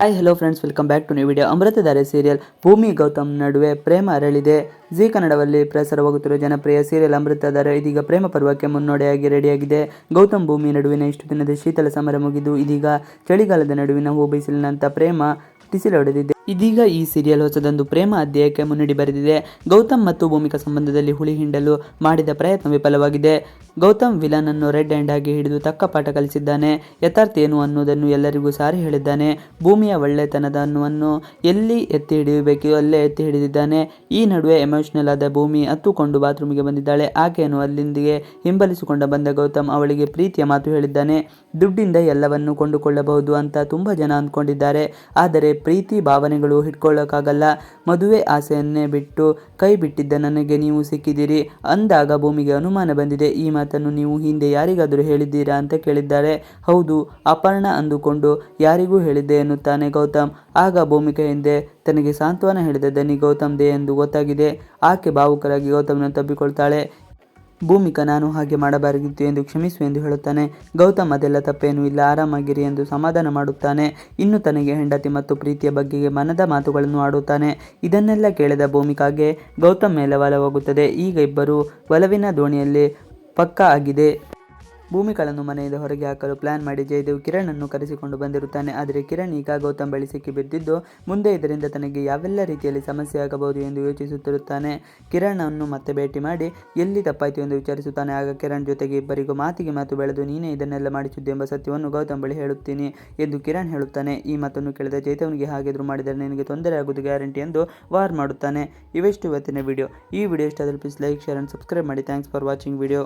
Hi hello friends, welcome back to new video. Amruthadhaare serial Bhoomi Gautam ನಡುವೆ ಪ್ರೇಮ ಅರಳಿದೆ. G ಕನ್ನಡದಲ್ಲಿ ಪ್ರಸಾರವಾಗುತ್ತಿರುವ ಜನಪ್ರಿಯ ಸೀರಿಯಲ್ ಅಮೃತಧಾರೆ ಇದೀಗ ಪ್ರೇಮ ಪರ್ವಕ್ಕೆ ಮುನ್ನೋಡಿಯಾಗಿ ರೆಡಿಯಾಗಿದೆ. ಗೌತಮ್ ಭೂಮಿ ನಡುವಿನ ಇಷ್ಟು ದಿನದ ಶೀತಲ ಸಮರ ಮುಗಿದು ಇದೀಗ ಚಳಿಗಾಲದ ನಡುವಿನ ಹೂಬಿಸಿಲಿನಂತ ಪ್ರೇಮ ಟಿಸಿಲೊಡೆದಿದೆ. ಇದೀಗ ಈ ಸೀರಿಯಲ್ ಹೊಸದೊಂದು ಪ್ರೇಮ ಅಧ್ಯಾಯಕ್ಕೆ ಮುನ್ನುಡಿ ಬರೆದಿದೆ. ಗೌತಮ್ ಮತ್ತು ಭೂಮಿಕಾ ಸಂಬಂಧದಲ್ಲಿ ಹುಳಿ ಹಿಂಡಲು ಮಾಡಿದ ಪ್ರಯತ್ನ ವಿಫಲವಾಗಿದೆ. ಗೌತಮ್ ವಿಲನ್ ಅನ್ನು ರೆಡ್ ಹ್ಯಾಂಡ್ ಆಗಿ ಹಿಡಿದು ತಕ್ಕ ಪಾಠ ಕಲಿಸಿದ್ದಾನೆ. ಯಥಾರ್ಥ ಏನು ಅನ್ನುವುದನ್ನು ಎಲ್ಲರಿಗೂ ಸಾರಿ ಹೇಳಿದ್ದಾನೆ. ಭೂಮಿಯ ಒಳ್ಳೆತನವನ್ನು ಎಲ್ಲಿ ಎತ್ತಿ ಹಿಡಿಯಬೇಕೋ ಅಲ್ಲೇ ಎತ್ತಿ ಹಿಡಿದಿದ್ದಾನೆ. ಈ ನಡುವೆ ಎಮೋಷನಲ್ ಆದ ಭೂಮಿ ಹತ್ತುಕೊಂಡು ಬಾತ್ರೂಮಿಗೆ ಬಂದಿದ್ದಾಳೆ. ಆಕೆಯನ್ನು ಅಲ್ಲಿಂದಿಗೆ ಹಿಂಬಾಲಿಸಿಕೊಂಡ ಬಂದ ಗೌತಮ್ ಅವಳಿಗೆ ಪ್ರೀತಿಯ ಮಾತು ಹೇಳಿದ್ದಾನೆ. ದುಡ್ಡಿಂದ ಎಲ್ಲವನ್ನೂ ಕೊಂಡುಕೊಳ್ಳಬಹುದು ಅಂತ ತುಂಬಾ ಜನ ಅಂದ್ಕೊಂಡಿದ್ದಾರೆ. ಆದರೆ ಪ್ರೀತಿ ಭಾವನೆಗಳು ಹಿಡ್ಕೊಳ್ಳೋಕ್ಕಾಗಲ್ಲ. ಮದುವೆ ಆಸೆಯನ್ನೇ ಬಿಟ್ಟು ಕೈ ಬಿಟ್ಟಿದ್ದ ನನಗೆ ನೀವು ಸಿಕ್ಕಿದ್ದೀರಿ ಅಂದಾಗ ಭೂಮಿಗೆ ಅನುಮಾನ ಬಂದಿದೆ. ಈ ಮಾತನ್ನು ನೀವು ಹಿಂದೆ ಯಾರಿಗಾದರೂ ಹೇಳಿದ್ದೀರಾ ಅಂತ ಕೇಳಿದ್ದಾರೆ. ಹೌದು, ಅಪರ್ಣ ಅಂದುಕೊಂಡು ಯಾರಿಗೂ ಹೇಳಿದ್ದೆ ಎನ್ನುತ್ತಾನೆ ಗೌತಮ್. ಆಗ ಭೂಮಿಕಾ ಹಿಂದೆ ತನಗೆ ಸಾಂತ್ವನ ಹೇಳಿದ ದನಿ ಗೌತಮ್ದೇ ಎಂದು ಗೊತ್ತಾಗಿದೆ. ಆಕೆ ಭಾವುಕರಾಗಿ ಗೌತಮ್ನನ್ನು ತಬ್ಬಿಕೊಳ್ತಾಳೆ. ಭೂಮಿಕಾ ನಾನು ಹಾಗೆ ಮಾಡಬಾರದಿತ್ತು ಎಂದು ಕ್ಷಮಿಸು ಎಂದು ಹೇಳುತ್ತಾನೆ. ಗೌತಮ್ ಅದೆಲ್ಲ ತಪ್ಪೇನೂ ಇಲ್ಲ, ಆರಾಮಾಗಿರಿ ಎಂದು ಸಮಾಧಾನ ಮಾಡುತ್ತಾನೆ. ಇನ್ನು ತನಗೆ ಹೆಂಡತಿ ಮತ್ತು ಪ್ರೀತಿಯ ಬಗ್ಗೆ ಮನದ ಮಾತುಗಳನ್ನು ಆಡುತ್ತಾನೆ. ಇದನ್ನೆಲ್ಲ ಕೇಳಿದ ಭೂಮಿಕಾಗೆ ಗೌತಮ್ ಮೇಲೆ ಒಲವಾಗುತ್ತದೆ. ಈಗ ಇಬ್ಬರು ಒಲವಿನ ದೋಣಿಯಲ್ಲಿ ಪಕ್ಕಾ ಆಗಿದೆ. ಭೂಮಿಕಾಳನ್ನು ಮನೆಯಿಂದ ಹೊರಗೆ ಹಾಕಲು ಪ್ಲಾನ್ ಮಾಡಿ ಜಯದೇವ್ ಕಿರಣ್ ಅನ್ನು ಕರೆಸಿಕೊಂಡು ಬಂದಿರುತ್ತಾನೆ. ಆದರೆ ಕಿರಣ್ ಈಗ ಗೌತಮ್ ಬಳಿ ಸಿಕ್ಕಿ ಬಿದ್ದಿದ್ದು ಮುಂದೆ ಇದರಿಂದ ತನಗೆ ಯಾವೆಲ್ಲ ರೀತಿಯಲ್ಲಿ ಸಮಸ್ಯೆ ಆಗಬಹುದು ಎಂದು ಯೋಚಿಸುತ್ತಿರುತ್ತಾನೆ. ಕಿರಣ್ ಅನ್ನು ಮತ್ತೆ ಭೇಟಿ ಮಾಡಿ ಎಲ್ಲಿ ತಪ್ಪಾಯಿತು ಎಂದು ವಿಚಾರಿಸುತ್ತಾನೆ. ಆಗ ಕಿರಣ್ ಜೊತೆಗೆ ಇಬ್ಬರಿಗೂ ಮಾತಿಗೆ ಮಾತು ಬೆಳೆದು ನೀನೇ ಇದನ್ನೆಲ್ಲ ಮಾಡಿಸಿದ್ದು ಎಂಬ ಸತ್ಯವನ್ನು ಗೌತಮ್ ಬಳಿ ಹೇಳುತ್ತೀನಿ ಎಂದು ಕಿರಣ್ ಹೇಳುತ್ತಾನೆ. ಈ ಮಾತನ್ನು ಕೇಳಿದ ಜಯದೇವ್ನಿಗೆ ಹಾಗೆದ್ರು ಮಾಡಿದರೆ ನಿನಗೆ ತೊಂದರೆ ಆಗುವುದು ಗ್ಯಾರಂಟಿ ಎಂದು ವಾರ್ ಮಾಡುತ್ತಾನೆ. ಇವೆಷ್ಟು ಇವತ್ತಿನ ವಿಡಿಯೋ. ಈ ವಿಡಿಯೋ ಇಷ್ಟ ಆದರೆ please like, share and subscribe ಮಾಡಿ. Thanks for watching video.